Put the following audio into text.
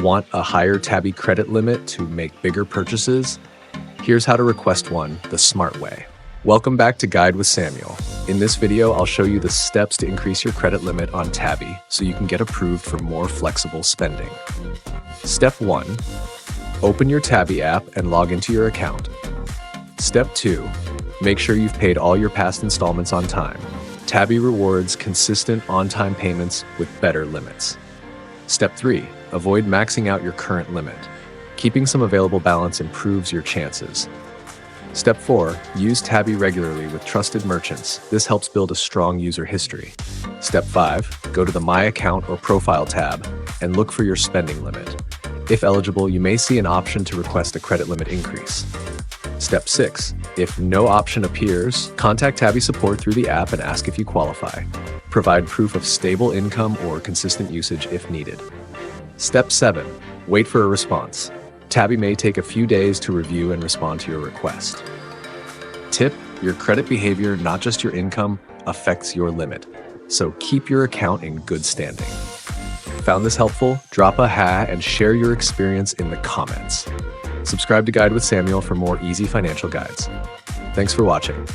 Want a higher Tabby credit limit to make bigger purchases? Here's how to request one the smart way. Welcome back to Guide with Samuel. In this video, I'll show you the steps to increase your credit limit on Tabby so you can get approved for more flexible spending. Step 1. Open your Tabby app and log into your account. Step 2. Make sure you've paid all your past installments on time. Tabby rewards consistent on-time payments with better limits. Step 3. Avoid maxing out your current limit. Keeping some available balance improves your chances. Step 4. Use Tabby regularly with trusted merchants. This helps build a strong user history. Step 5. Go to the My Account or Profile tab and look for your spending limit. If eligible, you may see an option to request a credit limit increase. Step 6. If no option appears, contact Tabby support through the app and ask if you qualify. Provide proof of stable income or consistent usage if needed. Step 7. Wait for a response. Tabby may take a few days to review and respond to your request. Tip: your credit behavior, not just your income, affects your limit. So keep your account in good standing. Found this helpful? Drop a ha and share your experience in the comments. Subscribe to Guide with Samuel for more easy financial guides. Thanks for watching.